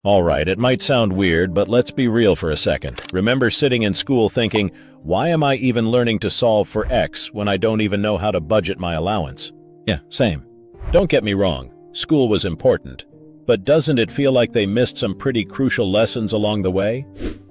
Alright, it might sound weird, but let's be real for a second. Remember sitting in school thinking, why am I even learning to solve for X when I don't even know how to budget my allowance? Yeah, same. Don't get me wrong, school was important. But doesn't it feel like they missed some pretty crucial lessons along the way?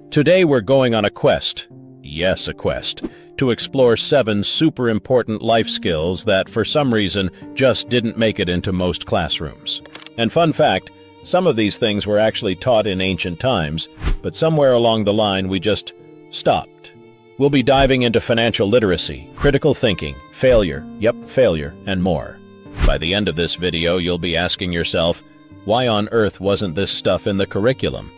Today we're going on a quest. Yes, a quest. To explore 7 super important life skills that, for some reason, just didn't make it into most classrooms. And fun fact, some of these things were actually taught in ancient times, but somewhere along the line we just stopped. We'll be diving into financial literacy, critical thinking, failure, and more. By the end of this video, you'll be asking yourself, why on earth wasn't this stuff in the curriculum?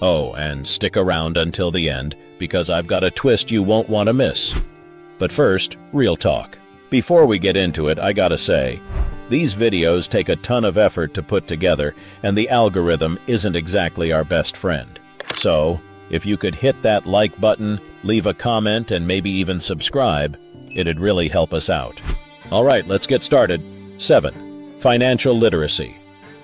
Oh, and stick around until the end, because I've got a twist you won't want to miss. But first, real talk. Before we get into it, I gotta say, these videos take a ton of effort to put together, and the algorithm isn't exactly our best friend. So, if you could hit that like button, leave a comment, and maybe even subscribe, it'd really help us out. Alright, let's get started. 7. Financial literacy.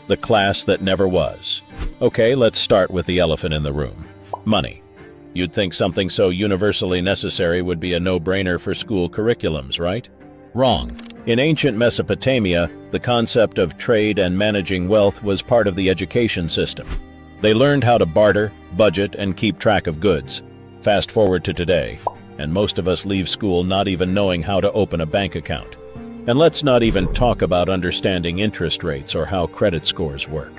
The class that never was. Okay, let's start with the elephant in the room. Money. You'd think something so universally necessary would be a no-brainer for school curriculums, right? Wrong. In ancient Mesopotamia, the concept of trade and managing wealth was part of the education system. They learned how to barter, budget, and keep track of goods. Fast forward to today, and most of us leave school not even knowing how to open a bank account. And let's not even talk about understanding interest rates or how credit scores work.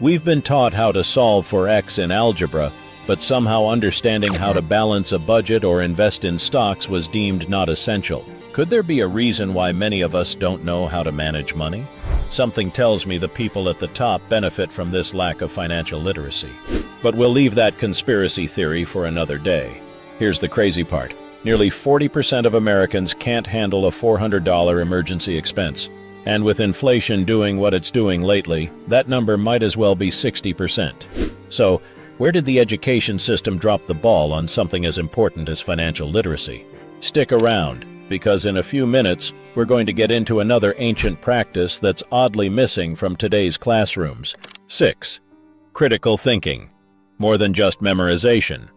We've been taught how to solve for X in algebra, but somehow understanding how to balance a budget or invest in stocks was deemed not essential. Could there be a reason why many of us don't know how to manage money? Something tells me the people at the top benefit from this lack of financial literacy. But we'll leave that conspiracy theory for another day. Here's the crazy part. Nearly 40% of Americans can't handle a $400 emergency expense. And with inflation doing what it's doing lately, that number might as well be 60%. So, where did the education system drop the ball on something as important as financial literacy? Stick around, because in a few minutes, we're going to get into another ancient practice that's oddly missing from today's classrooms. 6. Critical thinking. More than just memorization.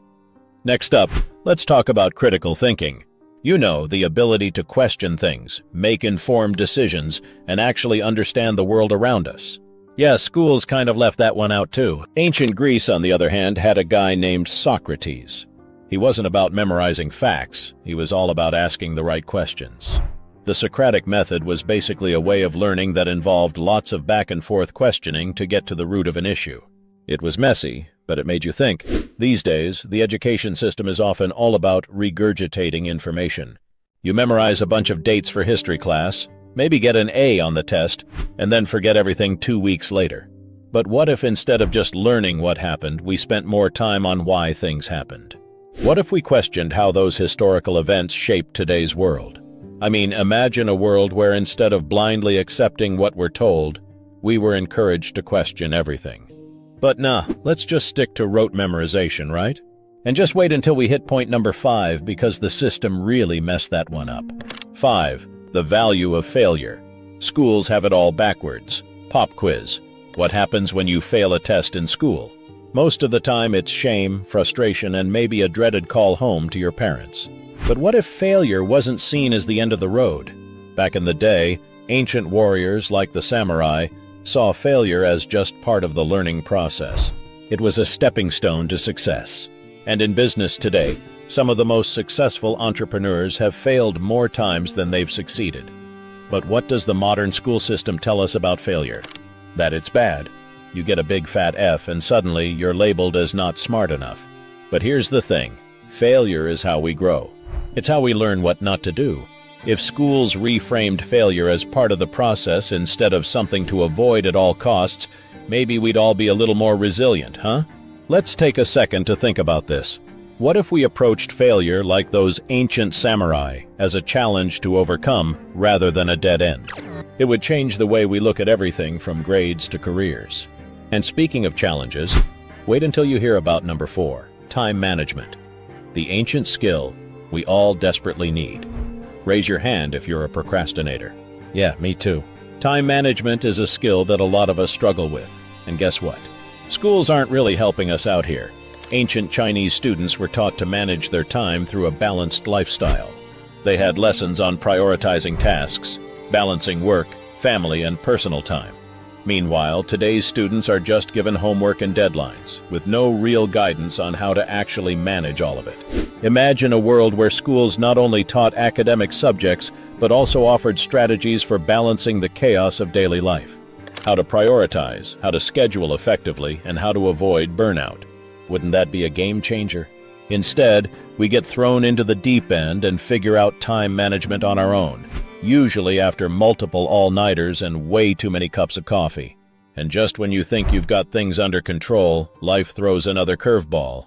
Next up, let's talk about critical thinking. You know, the ability to question things, make informed decisions, and actually understand the world around us. Yeah, schools kind of left that one out too. Ancient Greece, on the other hand, had a guy named Socrates. He wasn't about memorizing facts, he was all about asking the right questions. The Socratic method was basically a way of learning that involved lots of back-and-forth questioning to get to the root of an issue. It was messy, but it made you think. These days, the education system is often all about regurgitating information. You memorize a bunch of dates for history class, maybe get an A on the test, and then forget everything 2 weeks later. But what if instead of just learning what happened, we spent more time on why things happened? What if we questioned how those historical events shaped today's world? I mean, imagine a world where instead of blindly accepting what we're told, we were encouraged to question everything. But nah, let's just stick to rote memorization, right? And just wait until we hit point number 5, because the system really messed that one up. 5. The value of failure. Schools have it all backwards. Pop quiz. What happens when you fail a test in school? Most of the time it's shame, frustration, and maybe a dreaded call home to your parents. But what if failure wasn't seen as the end of the road? Back in the day, ancient warriors like the samurai saw failure as just part of the learning process. It was a stepping stone to success. And in business today, some of the most successful entrepreneurs have failed more times than they've succeeded. But what does the modern school system tell us about failure? That it's bad. You get a big fat F and suddenly you're labeled as not smart enough. But here's the thing. Failure is how we grow. It's how we learn what not to do. If schools reframed failure as part of the process instead of something to avoid at all costs, maybe we'd all be a little more resilient, huh? Let's take a second to think about this. What if we approached failure like those ancient samurai, as a challenge to overcome rather than a dead end? It would change the way we look at everything from grades to careers. And speaking of challenges, wait until you hear about number 4, time management. The ancient skill we all desperately need. Raise your hand if you're a procrastinator. Yeah, me too. Time management is a skill that a lot of us struggle with. And guess what? Schools aren't really helping us out here. Ancient Chinese students were taught to manage their time through a balanced lifestyle. They had lessons on prioritizing tasks, balancing work, family, and personal time. Meanwhile, today's students are just given homework and deadlines, with no real guidance on how to actually manage all of it. Imagine a world where schools not only taught academic subjects, but also offered strategies for balancing the chaos of daily life. How to prioritize, how to schedule effectively, and how to avoid burnout. Wouldn't that be a game changer? Instead, we get thrown into the deep end and figure out time management on our own, usually after multiple all-nighters and way too many cups of coffee. And just when you think you've got things under control, life throws another curveball.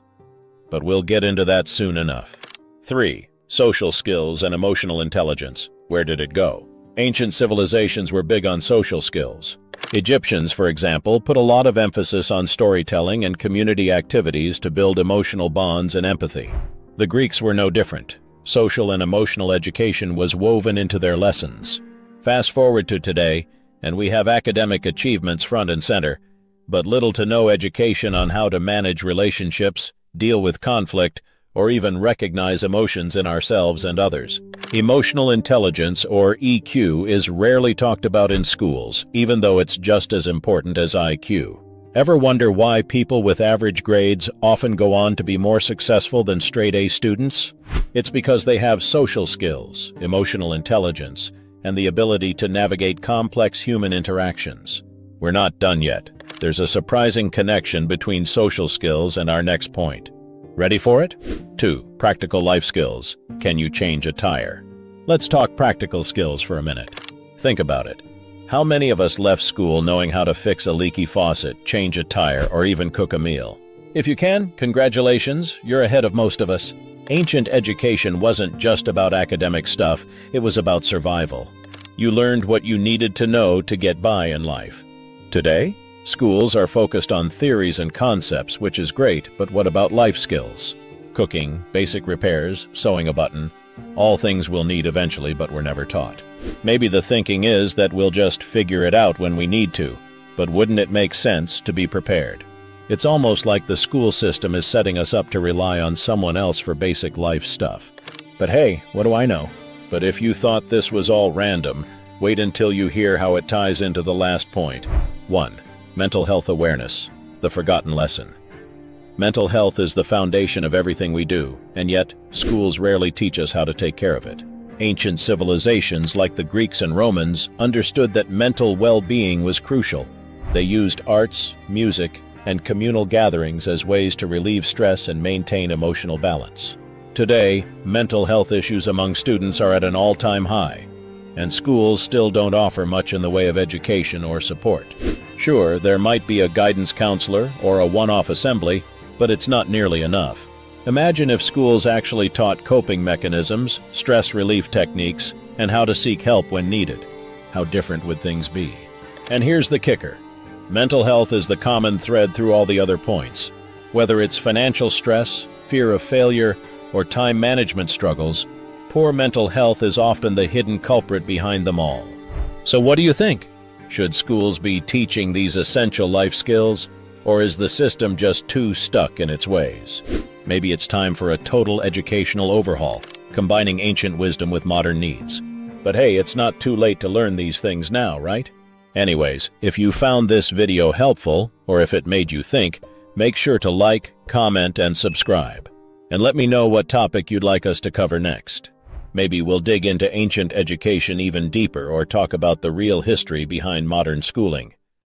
But we'll get into that soon enough. 3. Social skills and emotional intelligence. Where did it go? Ancient civilizations were big on social skills. Egyptians, for example, put a lot of emphasis on storytelling and community activities to build emotional bonds and empathy. The Greeks were no different. Social and emotional education was woven into their lessons. Fast forward to today, and we have academic achievements front and center, but little to no education on how to manage relationships, deal with conflict, or even recognize emotions in ourselves and others. Emotional intelligence, or EQ, is rarely talked about in schools, even though it's just as important as IQ. Ever wonder why people with average grades often go on to be more successful than straight-A students? It's because they have social skills, emotional intelligence, and the ability to navigate complex human interactions. We're not done yet. There's a surprising connection between social skills and our next point. Ready for it? 2. Practical life skills. Can you change a tire? Let's talk practical skills for a minute. Think about it. How many of us left school knowing how to fix a leaky faucet, change a tire, or even cook a meal? If you can, congratulations, you're ahead of most of us. Ancient education wasn't just about academic stuff, it was about survival. You learned what you needed to know to get by in life. Today, schools are focused on theories and concepts, which is great, but what about life skills? Cooking, basic repairs, sewing a button, all things we'll need eventually but were never taught. Maybe the thinking is that we'll just figure it out when we need to, but wouldn't it make sense to be prepared? It's almost like the school system is setting us up to rely on someone else for basic life stuff. But hey, what do I know? But if you thought this was all random, wait until you hear how it ties into the last point. 1. Mental health awareness, the forgotten lesson. Mental health is the foundation of everything we do, and yet schools rarely teach us how to take care of it. Ancient civilizations like the Greeks and Romans understood that mental well-being was crucial. They used arts, music, and communal gatherings as ways to relieve stress and maintain emotional balance. Today, mental health issues among students are at an all-time high, and schools still don't offer much in the way of education or support. Sure, there might be a guidance counselor or a one-off assembly, but it's not nearly enough. Imagine if schools actually taught coping mechanisms, stress relief techniques, and how to seek help when needed. How different would things be? And here's the kicker. Mental health is the common thread through all the other points. Whether it's financial stress, fear of failure, or time management struggles, poor mental health is often the hidden culprit behind them all. So what do you think? Should schools be teaching these essential life skills, or is the system just too stuck in its ways? Maybe it's time for a total educational overhaul, combining ancient wisdom with modern needs. But hey, it's not too late to learn these things now, right? Anyways, if you found this video helpful, or if it made you think, make sure to like, comment, and subscribe. And let me know what topic you'd like us to cover next. Maybe we'll dig into ancient education even deeper or talk about the real history behind modern schooling.